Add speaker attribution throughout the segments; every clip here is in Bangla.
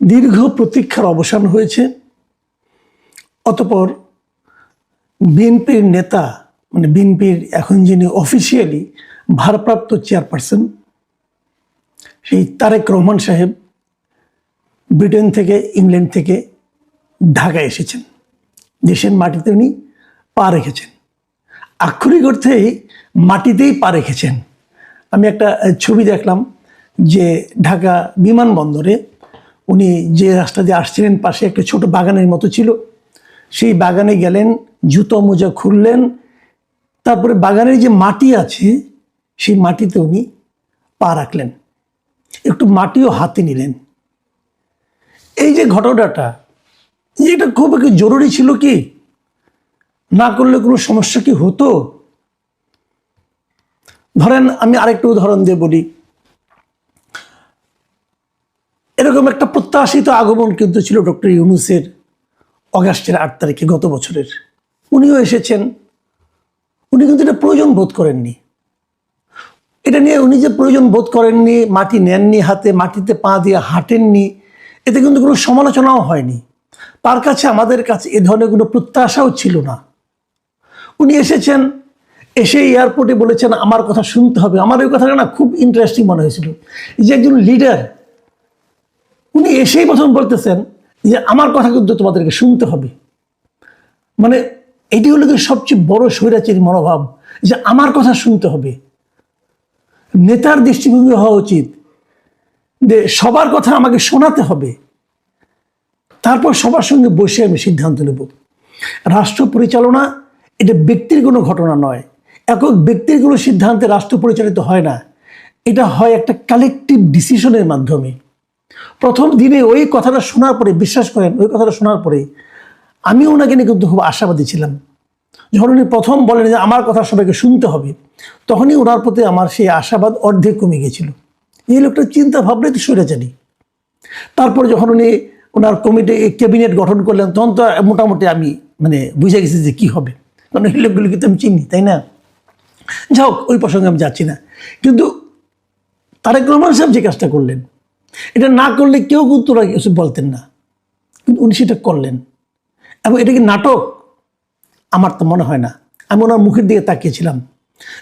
Speaker 1: দীর্ঘ প্রতীক্ষার অবসান হয়েছে। অতঃপর বিএনপির নেতা মানে বিএনপির এখন যিনি অফিসিয়ালি ভারপ্রাপ্ত চেয়ারপারসন সেই তারেক রহমান সাহেব ব্রিটেন থেকে ইংল্যান্ড থেকে ঢাকায় এসেছেন। দেশের মাটিতে উনি পা রেখেছেন, আক্ষরিক অর্থেই মাটিতেই পা রেখেছেন। আমি একটা ছবি দেখলাম যে ঢাকা বিমানবন্দরে উনি যে রাস্তা দিয়ে আসছিলেন পাশে একটা ছোট বাগানের মতো ছিল, সেই বাগানে গেলেন, জুতো মোজা খুললেন, তারপরে বাগানের যে মাটি আছে সেই মাটিতে উনি পা রাখলেন, একটু মাটিও হাতে নিলেন। এই যে ঘটনাটা, এটা খুব জরুরি ছিল কি? না করলে কোনো সমস্যা কি হতো? ধরেন আমি আরেকটা উদাহরণ দিয়ে বলি, এরকম একটা প্রত্যাশিত আগমন কিন্তু ছিল ডক্টর ইউনূসের অগাস্টের 8 তারিখে গত বছরের। উনিও এসেছেন, উনি কিন্তু এটা প্রয়োজন বোধ করেননি। এটা নিয়ে উনি যে প্রয়োজন বোধ করেননি, মাটি নেননি হাতে, মাটিতে পা দিয়ে হাঁটেননি, এতে কিন্তু কোনো সমালোচনাও হয়নি। তার কাছে আমাদের কাছে এ ধরনের কোনো প্রত্যাশাও ছিল না। উনি এসেছেন, এসে এয়ারপোর্টে বলেছেন আমার কথা শুনতে হবে। আমার ওই কথাটা না খুব ইন্টারেস্টিং মনে হয়েছিল, যে একজন লিডার উনি এসেই প্রথম বলতেছেন যে আমার কথা কিন্তু তোমাদেরকে শুনতে হবে। মানে এটি হলো সবচেয়ে বড় স্বৈরাচারী মনোভাব, যে আমার কথা শুনতে হবে। নেতার দৃষ্টিভঙ্গি হওয়া উচিত যে সবার কথা আমাকে শোনাতে হবে, তারপর সবার সঙ্গে বসে আমি সিদ্ধান্ত নেব। রাষ্ট্র পরিচালনা এটা ব্যক্তির কোনো ঘটনা নয়, একক ব্যক্তির কোনো সিদ্ধান্তে রাষ্ট্র পরিচালিত হয় না, এটা হয় একটা কালেকটিভ ডিসিশনের মাধ্যমে। প্রথম দিনে ওই কথাটা শোনার পরে, বিশ্বাস করেন ওই কথাটা শোনার পরে আমি ওনাকে নিয়ে কিন্তু খুব আশাবাদী ছিলাম। যখন উনি প্রথম বলেন যে আমার কথা সবাইকে শুনতে হবে, তখনই ওনার প্রতি আমার সেই আশাবাদ অর্ধেক কমে গেছিল। এই লোকটার চিন্তা ভাবনাই তো স্বৈরাচারী। তারপর যখন উনি ওনার কমিটি ক্যাবিনেট গঠন করলেন, তখন তো মোটামুটি আমি বুঝে গেছি যে কী হবে, কারণ এই লোকগুলো কিন্তু আমি চিনি, তাই না? যাই হোক, ওই প্রসঙ্গে আমি যাচ্ছি না। কিন্তু তারেক রহমান সাহেব যে কাজটা করলেন, এটা না করলে কেউ কিন্তু ওরা কিছু বলতেন না, কিন্তু উনি সেটা করলেন। এবং এটা কি নাটক? আমার তো মনে হয় না। আমি ওনার মুখের দিকে তাকিয়েছিলাম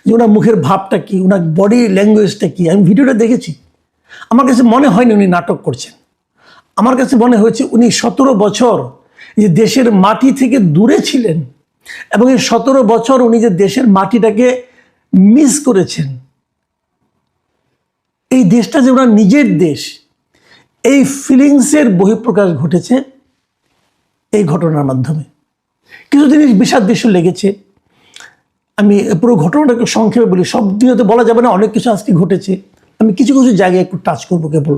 Speaker 1: যে ওনার মুখের ভাবটা কি, ওনার বডি ল্যাঙ্গুয়েজটা কি। আমি ভিডিওটা দেখেছি, আমার কাছে মনে হয়নি উনি নাটক করছেন। আমার কাছে মনে হয়েছে উনি 17 বছর যে দেশের মাটি থেকে দূরে ছিলেন, এবং এই 17 বছর উনি যে দেশের মাটিটাকে মিস করেছেন, এই দেশটা যে ওনার নিজের দেশ, এই ফিলিংসের বহিঃপ্রকাশ ঘটেছে এই ঘটনার মাধ্যমে। কিছু জিনিস বিষাদৃশ্য লেগেছে। আমি পুরো ঘটনাটাকে সংক্ষেপে বলি, সব দিনে তো বলা যাবে না, অনেক কিছু আজকে ঘটেছে। আমি কিছু কিছু জায়গায় একটু টাচ করবো কেবল।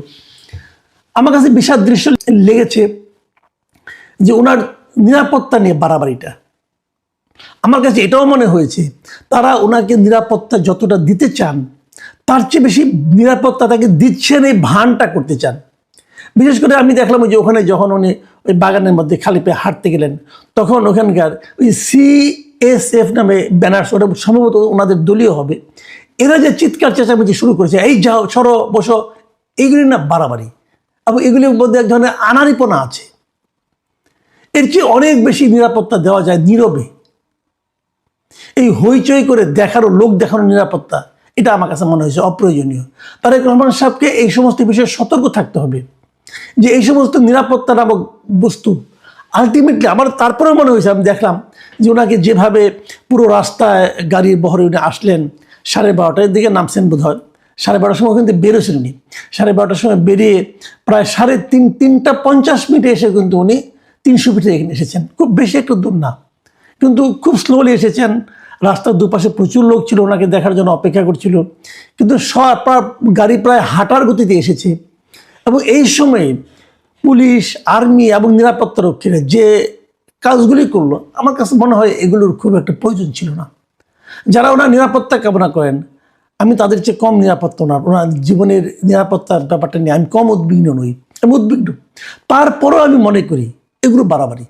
Speaker 1: আমার কাছে বিষাদৃশ্য লেগেছে যে ওনার নিরাপত্তা নিয়ে বাড়াবাড়িটা। আমার কাছে এটাও মনে হয়েছে তারা ওনাকে নিরাপত্তা যতটা দিতে চান, তার চেয়ে বেশি নিরাপত্তা তাকে দিচ্ছেন এই ভানটা করতে চান। বিশেষ করে আমি দেখলাম যে ওখানে যখন উনি ওই বাগানের মধ্যে খালি পেয়ে হাঁটতে গেলেন, তখন ওখানকার ওই CSF নামে ব্যানার, ওটা সম্ভবত ওনাদের দলীয় হবে, এরা যে চিৎকার চেঁচামেচি শুরু করেছে, এই যাও সরো বসো, এইগুলি না বাড়াবাড়ি, এবং এগুলির মধ্যে এক ধরনের আনাড়িপনা আছে। এর চেয়ে অনেক বেশি নিরাপত্তা দেওয়া যায় নীরবে। এই হইচই করে দেখারও, লোক দেখানোর নিরাপত্তা, এটা আমার কাছে মনে হয়েছে অপ্রয়োজনীয়। তারেক রহমান সাহেবকে এই সমস্ত বিষয়ে সতর্ক থাকতে হবে, যে এই সমস্ত নিরাপত্তা নামক বস্তু আলটিমেটলি আমার তারপরেও মনে হয়েছে, আমি দেখলাম যে ওনাকে যেভাবে পুরো রাস্তায় গাড়ির বহরে উনি আসলেন, 12:30টার দিকে নামছেন বোধ হয়, 12:30টার সময় কিন্তু বেরোছেন উনি, 12:30টার সময় বেরিয়ে প্রায় 3:50 এসে কিন্তু উনি 300 ফিটে এখানে এসেছেন। খুব বেশি একটু দূর না, কিন্তু খুব স্লোলি এসেছেন। রাস্তার দুপাশে প্রচুর লোক ছিল, ওনাকে দেখার জন্য অপেক্ষা করছিল, কিন্তু গাড়ি প্রায় হাঁটার গতিতে এসেছে। এবং এই সময়ে পুলিশ, আর্মি এবং নিরাপত্তা রক্ষীরা যে কাজগুলি করলো, আমার কাছে মনে হয় এগুলোর খুব একটা প্রয়োজন ছিল না। যারা ওনার নিরাপত্তা কামনা করেন, আমি তাদের চেয়ে কম নিরাপত্তা ওনার জীবনের নিরাপত্তার ব্যাপারটা নিয়ে আমি কম উদ্বিগ্ন নই, আমি উদ্বিগ্ন। তারপরেও আমি মনে করি এগুলো বাড়াবাড়ি।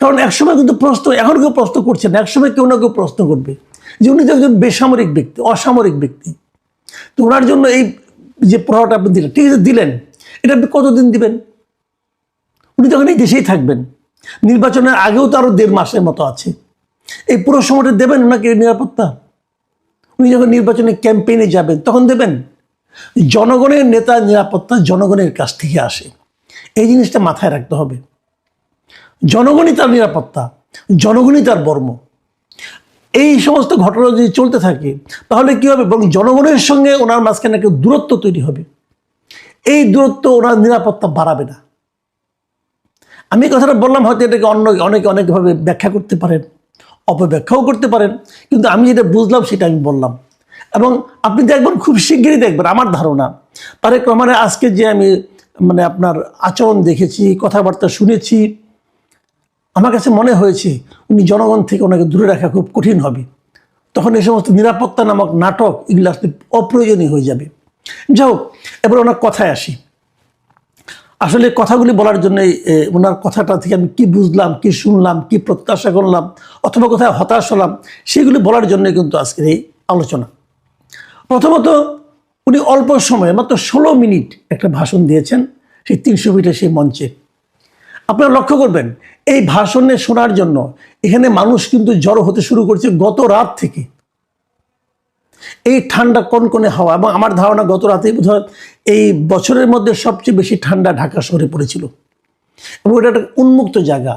Speaker 1: কারণ একসময় কিন্তু প্রশ্ন, এখন কেউ প্রশ্ন করছে না, একসময় কেউ না কেউ প্রশ্ন করবে যে উনি তো একজন বেসামরিক ব্যক্তি, অসামরিক ব্যক্তি, তো ওনার জন্য এই যে প্রভাবটা আপনি দিলেন, ঠিক আছে দিলেন, এটা আপনি কতদিন দিবেন? উনি তখন এই দেশেই থাকবেন, নির্বাচনের আগেও তো আরও 1.5 মাসের মতো আছে। এই পুরো সময়টা দেবেন ওনাকে নিরাপত্তা? উনি যখন নির্বাচনে ক্যাম্পেইনে যাবেন তখন দেবেন? জনগণের নেতা নিরাপত্তা জনগণের কাছ থেকে আসে, এই জিনিসটা মাথায় রাখতে হবে। জনগণই তার নিরাপত্তা, জনগণই তার বর্ম। এই সমস্ত ঘটনা যদি চলতে থাকে তাহলে কি হবে? বরং জনগণের সঙ্গে ওনার মাঝখানে একটা দূরত্ব তৈরি হবে। এই দূরত্ব ওনার নিরাপত্তা বাড়াবে না। আমি কথাটা বললাম, হয়তো এটাকে অনেকে অনেকভাবে ব্যাখ্যা করতে পারেন, অপব্যাখ্যাও করতে পারেন, কিন্তু আমি যেটা বুঝলাম সেটা আমি বললাম। এবং আপনি দেখবেন, খুব শিগগিরই দেখবেন, আমার ধারণা তারেক রহমানের আজকে যে আমি আপনার আচরণ দেখেছি, কথাবার্তা শুনেছি, আমার কাছে মনে হয়েছে উনি জনগণ থেকে ওনাকে দূরে রাখা খুব কঠিন হবে। তখন এই সমস্ত নিরাপত্তা নামক নাটক এগুলো আসলে অপ্রয়োজনীয় হয়ে যাবে। যাই হোক, এবার ওনার কথায় আসি। আসলে কথাগুলি বলার জন্য ওনার কথাটা থেকে আমি কি বুঝলাম, কি শুনলাম, কি প্রত্যাশা করলাম, অথবা কোথায় হতাশ হলাম, সেগুলি বলার জন্য কিন্তু আজকের এই আলোচনা। প্রথমত, উনি অল্প সময়ে মাত্র 16 মিনিট একটা ভাষণ দিয়েছেন সেই 300 ফিটের সেই মঞ্চে। আপনারা লক্ষ্য করবেন, এই ভাষণে শোনার জন্য এখানে মানুষ কিন্তু জড়ো হতে শুরু করছে গত রাত থেকে। এই ঠান্ডা কনকনে হাওয়া, এবং আমার ধারণা গত রাতেই বোধহয় এই বছরের মধ্যে সবচেয়ে বেশি ঠান্ডা ঢাকা শহরে পড়েছিল, এবং এটা একটা উন্মুক্ত জায়গা।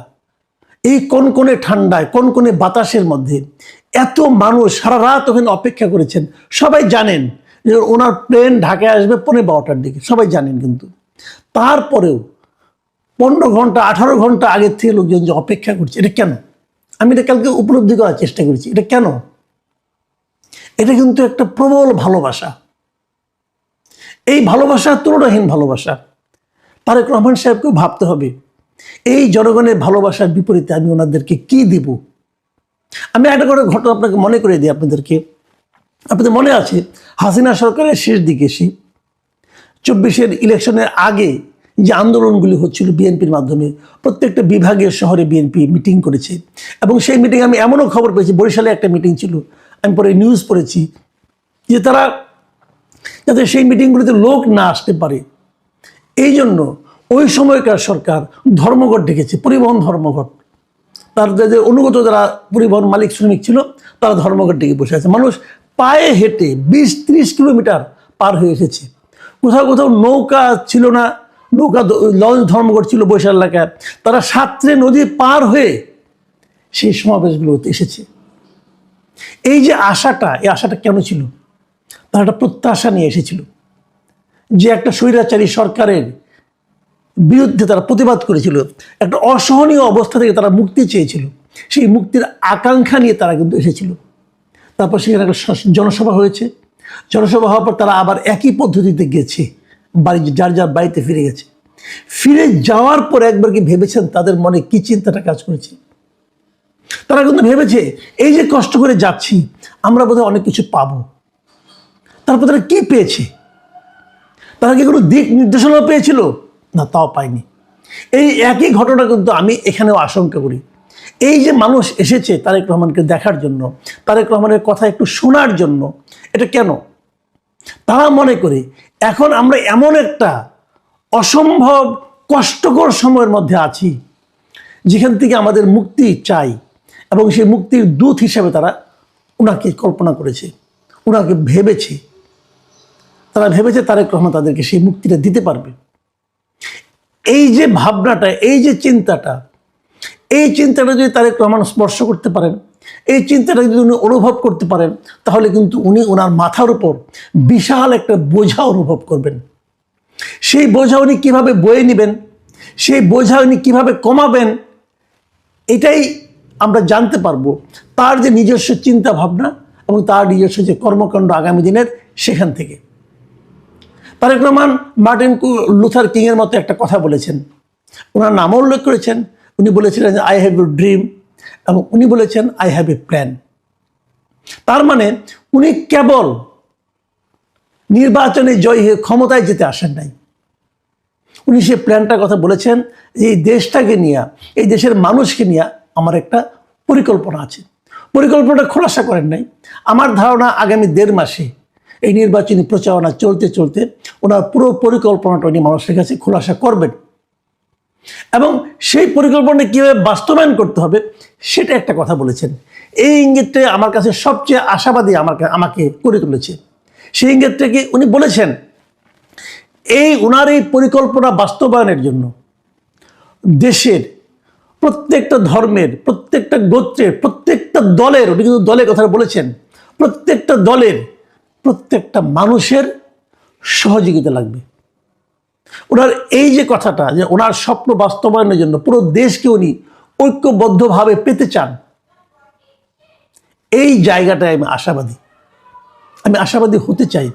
Speaker 1: এই কনকনে ঠান্ডায়, কনকনে বাতাসের মধ্যে এত মানুষ সারা রাত ওখানে অপেক্ষা করেছেন। সবাই জানেন যে ওনার প্লেন ঢাকায় আসবে 12:15টার দিকে, সবাই জানেন। কিন্তু তারপরেও 15 ঘন্টা 18 ঘন্টা আগের থেকে লোকজন যে অপেক্ষা করছে, এটা কেন? আমি এটা কালকে উপলব্ধি করার চেষ্টা করেছি। এটা কেন? এটা কিন্তু একটা প্রবল ভালোবাসা। এই ভালোবাসা তুলনাহীন ভালোবাসা। তারেক রহমান সাহেবকেও ভাবতে হবে, এই জনগণের ভালোবাসার বিপরীতে আমি ওনাদেরকে কি দিব। আমি একটা করে ঘটনা আপনাকে মনে করে দিই আপনাদেরকে। আপনাদের মনে আছে, হাসিনা সরকারের শেষ দিকে এসে 24-এর ইলেকশনের আগে যে আন্দোলনগুলি হচ্ছিল বিএনপির মাধ্যমে, প্রত্যেকটা বিভাগীয় শহরে বিএনপি মিটিং করেছে। এবং সেই মিটিং আমি এমনও খবর পেয়েছি, বরিশালে একটা মিটিং ছিল, আমি পরে নিউজ পড়েছি যে তারা যাতে সেই মিটিংগুলিতে লোক না আসতে পারে, এই জন্য ওই সময়কার সরকার ধর্মঘট ডেকেছে, পরিবহন ধর্মঘট। তার যে অনুগত যারা পরিবহন মালিক শ্রমিক ছিল, তারা ধর্মঘট ডেকে বসে আছে। মানুষ পায়ে হেঁটে 20-30 কিলোমিটার পার হয়ে এসেছে। কোথাও কোথাও নৌকা ছিল না, নৌকা লঞ্চ ধর্মঘট ছিল বরিশাল এলাকায়। তারা সাঁতরে নদী পার হয়ে সেই সমাবেশগুলোতে এসেছে। এই যে আশাটা, এই আশাটা কেন ছিল? তারা একটা প্রত্যাশা নিয়ে এসেছিল যে একটা স্বৈরাচারী সরকারের বিরুদ্ধে তারা প্রতিবাদ করেছিল, একটা অসহনীয় অবস্থা থেকে তারা মুক্তি চেয়েছিল। সেই মুক্তির আকাঙ্ক্ষা নিয়ে তারা কিন্তু এসেছিল। তারপর সেখানে একটা জনসভা হয়েছে। জনসভা হওয়ার পর তারা আবার একই পদ্ধতিতে গেছে, বাড়ি যার যার বাড়িতে ফিরে গেছে। ফিরে যাওয়ার পর একবার কি ভেবেছেন তাদের মনে কি চিন্তাটা কাজ করেছে? তারা কিন্তু ভেবেছে, এই যে কষ্ট করে যাচ্ছি, আমরা বোধহয় অনেক কিছু পাবো। তারপর তারা কি পেয়েছে? তারা কি কোনো দিক নির্দেশনা পেয়েছিল? না, তাও পায়নি। এই একই ঘটনা কিন্তু আমি এখানেও আশঙ্কা করি। এই যে মানুষ এসেছে তারেক রহমানকে দেখার জন্য, তারেক রহমানের কথা একটু শোনার জন্য, এটা কেন? তারা মনে করে এখন আমরা এমন একটা অসম্ভব কষ্টকর সময়ের মধ্যে আছি যেখান থেকে আমাদের মুক্তি চাই, এবং সেই মুক্তির দূত হিসেবে তারা ওনাকে কল্পনা করেছে, ওনাকে ভেবেছে। তারা ভেবেছে তারেক রহমান তাদেরকে সেই মুক্তিটা দিতে পারবে। এই যে ভাবনাটা, এই যে চিন্তাটা, এই চিন্তাটা যদি তারেক রহমান স্পর্শ করতে পারেন, এই চিন্তাটা যদি উনি অনুভব করতে পারেন, তাহলে কিন্তু উনি ওনার মাথার উপর বিশাল একটা বোঝা অনুভব করবেন। সেই বোঝা উনি কীভাবে বয়ে নেবেন, সেই বোঝা উনি কীভাবে কমাবেন, এটাই আমরা জানতে পারবো তার যে নিজস্ব চিন্তা ভাবনা এবং তার নিজস্ব যে কর্মকাণ্ড আগামী দিনের, সেখান থেকে। তারেক রহমান মার্টিন লুথার কিংয়ের মতো একটা কথা বলেছেন, ওনার নামও উল্লেখ করেছেন। উনি বলেছিলেন যে আই হ্যাভ এ ড্রিম, এবং উনি বলেছেন আই হ্যাভ এ প্ল্যান। তার মানে উনি কেবল নির্বাচনে জয়ী হয়ে ক্ষমতায় যেতে আসেন নাই, উনি সেই প্ল্যানটার কথা বলেছেন যে এই দেশটাকে নিয়ে, এই দেশের মানুষকে নিয়ে আমার একটা পরিকল্পনা আছে। পরিকল্পনাটা খোলাসা করেন নাই। আমার ধারণা আগামী 1.5 মাসে এই নির্বাচনী প্রচারণা চলতে চলতে ওনার পুরো পরিকল্পনাটা উনি মানুষের কাছে খোলাসা করবেন এবং সেই পরিকল্পনা কীভাবে বাস্তবায়ন করতে হবে সেটা একটা কথা বলেছেন। এই ইঙ্গিতটা আমার কাছে সবচেয়ে আশাবাদী আমাকে করে তুলেছে। সেই ইঙ্গিতটাকে উনি বলেছেন ওনার এই পরিকল্পনা বাস্তবায়নের জন্য দেশের প্রত্যেকটা ধর্মের, প্রত্যেকটা গোত্রের, প্রত্যেকটা দলের, উনি কিন্তু দলের কথা বলেছেন, প্রত্যেকটা দলের, প্রত্যেকটা মানুষের সহযোগিতা লাগবে। ওনার এই যে কথাটা যে ওনার স্বপ্ন বাস্তবায়নের জন্য পুরো দেশকে উনি ঐক্যবদ্ধভাবে পেতে চান, এই জায়গাটায় আমি আশাবাদী হতে চাই।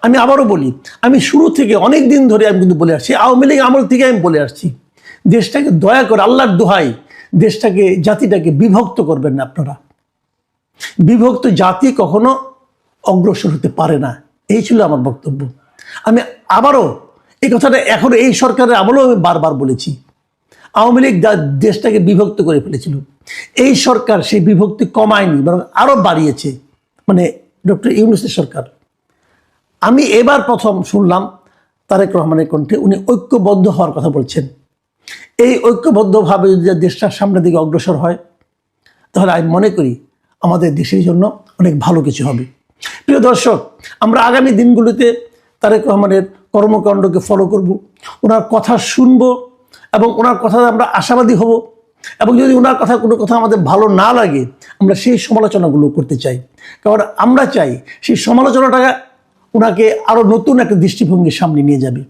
Speaker 1: আমি আবারও বলি, আমি শুরু থেকে অনেক দিন ধরে আমি কিন্তু বলে আসছি, আওয়ামী লীগ আমল থেকে আমি বলে আসছি, দেশটাকে দয়া করে আল্লাহর দোহাই দেশটাকে, জাতিটাকে বিভক্ত করবেন না আপনারা। বিভক্ত জাতি কখনো অগ্রসর হতে পারে না, এই ছিল আমার বক্তব্য। আমি আবারও এই কথাটা এখন এই সরকারের আমলেও আমি বারবার বলেছি, আওয়ামী লীগ দেশটাকে বিভক্ত করে ফেলেছিল, এই সরকার সেই বিভক্তি কমায়নি, বরং আরও বাড়িয়েছে, মানে ডক্টর ইউনূসের সরকার। আমি এবার প্রথম শুনলাম তারেক রহমানের কণ্ঠে উনি ঐক্যবদ্ধ হওয়ার কথা বলছেন। এই ঐক্যবদ্ধভাবে যদি দেশটার সামনের দিকে অগ্রসর হয় তাহলে আমি মনে করি আমাদের দেশের জন্য অনেক ভালো কিছু হবে। প্রিয় দর্শক, আমরা আগামী দিনগুলিতে তারেক রহমানের কর্মকাণ্ডকে ফলো করব, ওনার কথা শুনব এবং ওনার কথায় আমরা আশাবাদী হব, এবং যদি ওনার কোনো কথা আমাদের ভালো না লাগে আমরা সেই সমালোচনাগুলো করতে চাই, কারণ আমরা চাই সেই সমালোচনাটা ওনাকে আরও নতুন একটা দৃষ্টিভঙ্গির সামনে নিয়ে যাবে।